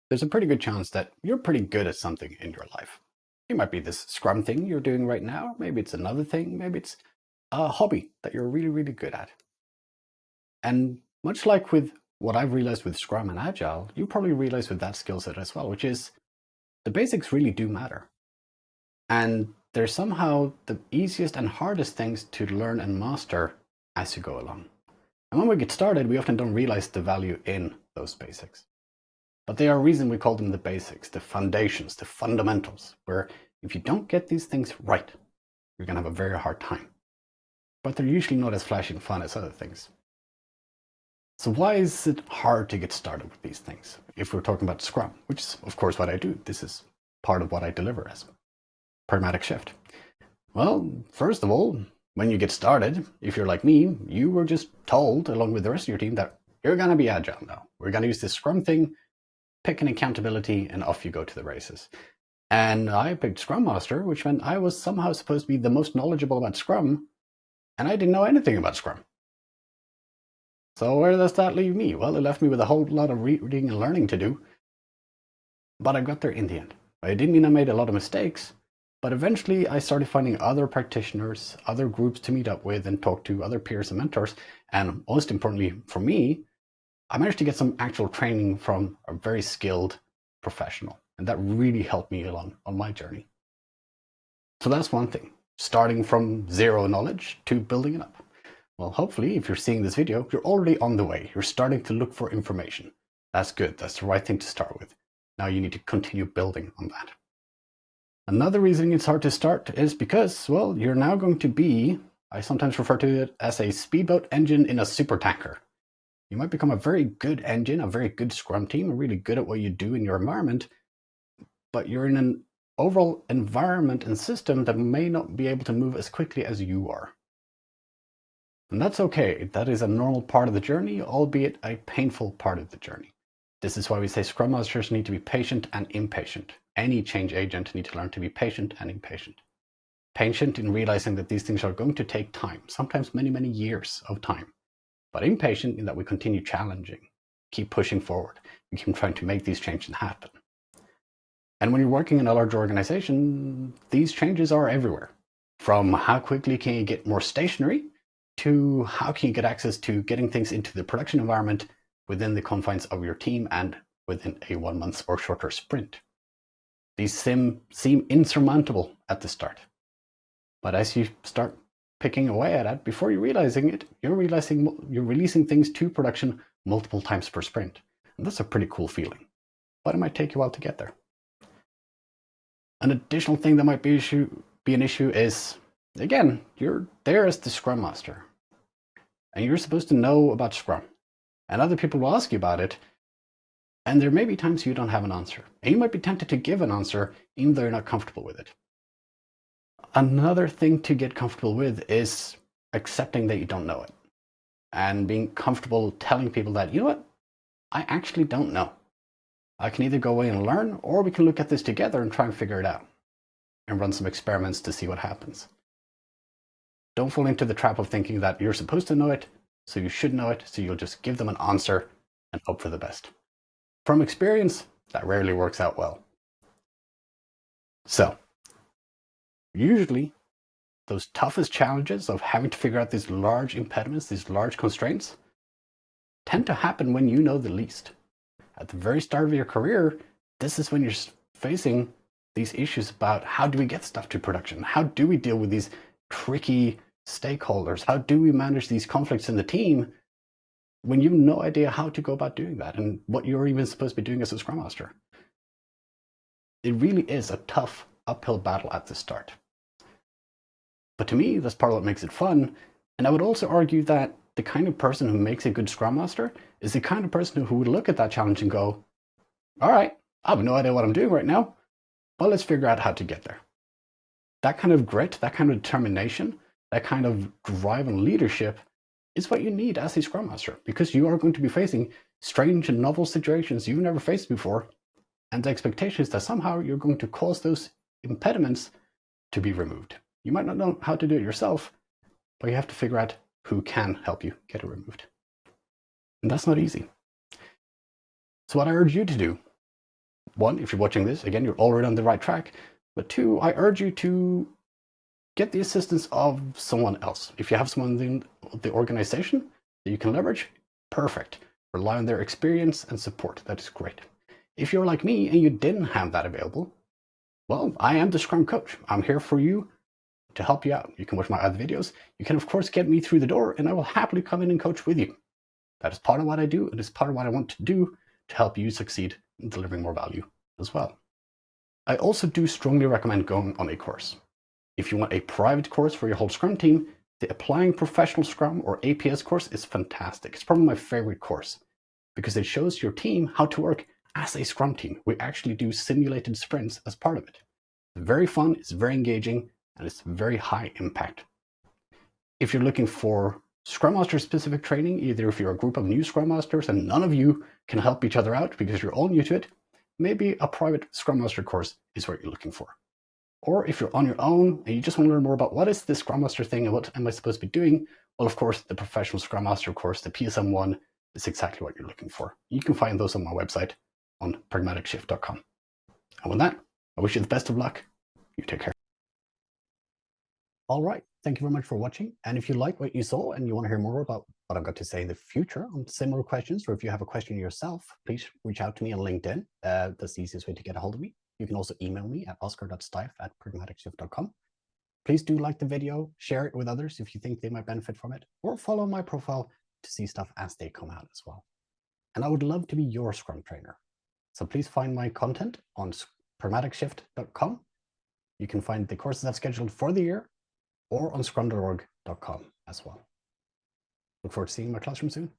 there's a pretty good chance that you're pretty good at something in your life. It might be this Scrum thing you're doing right now. Maybe it's another thing. Maybe it's a hobby that you're really, really good at. And much like with what I've realized with Scrum and Agile, you probably realize with that skill set as well, which is the basics really do matter. And they're somehow the easiest and hardest things to learn and master as you go along. And when we get started, we often don't realize the value in those basics. But they are a reason we call them the basics, the foundations, the fundamentals, where if you don't get these things right, you're going to have a very hard time. But they're usually not as flashy and fun as other things. So why is it hard to get started with these things? If we're talking about Scrum, which is of course what I do. This is part of what I deliver as Pragmatic Shift. Well, first of all, when you get started, if you're like me, you were just told, along with the rest of your team, that you're going to be Agile now. We're going to use this Scrum thing, pick an accountability, and off you go to the races. And I picked Scrum Master, which meant I was somehow supposed to be the most knowledgeable about Scrum, and I didn't know anything about Scrum. So where does that leave me? Well, it left me with a whole lot of reading and learning to do, but I got there in the end. It didn't mean I made a lot of mistakes, but eventually I started finding other practitioners, other groups to meet up with and talk to, other peers and mentors. And most importantly for me, I managed to get some actual training from a very skilled professional. And that really helped me along on my journey. So that's one thing, starting from zero knowledge to building it up. Well, hopefully if you're seeing this video, you're already on the way. You're starting to look for information. That's good. That's the right thing to start with. Now you need to continue building on that. Another reason it's hard to start is because, well, you're now going to be, I sometimes refer to it as a speedboat engine in a super tanker. You might become a very good engine, a very good Scrum team, and really good at what you do in your environment, but you're in an overall environment and system that may not be able to move as quickly as you are. And that's okay. That is a normal part of the journey, albeit a painful part of the journey. This is why we say Scrum Masters need to be patient and impatient. Any change agent needs to learn to be patient and impatient. Patient in realizing that these things are going to take time, sometimes many, many years of time. But impatient in that we continue challenging, keep pushing forward, and keep trying to make these changes happen. And when you're working in a large organization, these changes are everywhere. From how quickly can you get more stationary, to how can you get access to getting things into the production environment within the confines of your team and within a 1 month or shorter sprint. These seem insurmountable at the start. But as you start picking away at it, before you're realizing it, you're releasing things to production multiple times per sprint. And that's a pretty cool feeling. But it might take you a while to get there. An additional thing that might be an issue is, again, you're there as the Scrum Master. And you're supposed to know about Scrum. And other people will ask you about it. And there may be times you don't have an answer. And you might be tempted to give an answer even though you're not comfortable with it. Another thing to get comfortable with is accepting that you don't know it. And being comfortable telling people that, you know what, I actually don't know. I can either go away and learn, or we can look at this together and try and figure it out. And run some experiments to see what happens. Don't fall into the trap of thinking that you're supposed to know it, so you should know it, so you'll just give them an answer and hope for the best. From experience, that rarely works out well. So, usually, those toughest challenges of having to figure out these large impediments, these large constraints, tend to happen when you know the least. At the very start of your career, this is when you're facing these issues about how do we get stuff to production? How do we deal with these tricky stakeholders? How do we manage these conflicts in the team when you have no idea how to go about doing that and what you're even supposed to be doing as a Scrum Master? It really is a tough uphill battle at the start. But to me, that's part of what makes it fun. And I would also argue that the kind of person who makes a good Scrum Master is the kind of person who would look at that challenge and go, all right, I have no idea what I'm doing right now, but let's figure out how to get there. That kind of grit, that kind of determination, that kind of drive and leadership is what you need as a Scrum Master, because you are going to be facing strange and novel situations you've never faced before, and the expectation is that somehow you're going to cause those impediments to be removed. You might not know how to do it yourself, but you have to figure out who can help you get it removed. And that's not easy. So what I urge you to do one, if you're watching this, again, you're already on the right track. But two, I urge you to get the assistance of someone else. If you have someone in the organization that you can leverage, perfect. Rely on their experience and support. That is great. If you're like me and you didn't have that available, well, I am the Scrum Coach. I'm here for you to help you out. You can watch my other videos. You can, of course, get me through the door, and I will happily come in and coach with you. That is part of what I do. It is part of what I want to do to help you succeed in delivering more value as well. I also do strongly recommend going on a course. If you want a private course for your whole Scrum team, the Applying Professional Scrum or APS course is fantastic. It's probably my favorite course because it shows your team how to work as a Scrum team. We actually do simulated sprints as part of it. It's very fun, it's very engaging, and it's very high impact. If you're looking for Scrum Master specific training, either if you're a group of new Scrum Masters and none of you can help each other out because you're all new to it, maybe a private Scrum Master course is what you're looking for. Or if you're on your own and you just want to learn more about what is this Scrum Master thing and what am I supposed to be doing, well, of course, the Professional Scrum Master course, the PSM1, is exactly what you're looking for. You can find those on my website on pragmaticshift.com. And with that, I wish you the best of luck. You take care. All right. Thank you very much for watching. And if you like what you saw and you want to hear more about what I've got to say in the future on similar questions, or if you have a question yourself, please reach out to me on LinkedIn. That's the easiest way to get a hold of me. You can also email me at oscar.stife@pragmaticshift.com. Please do like the video, share it with others if you think they might benefit from it, or follow my profile to see stuff as they come out as well. And I would love to be your Scrum trainer. So please find my content on pragmaticshift.com. You can find the courses I've scheduled for the year, or on scrum.org.com as well. Look forward to seeing you in my classroom soon.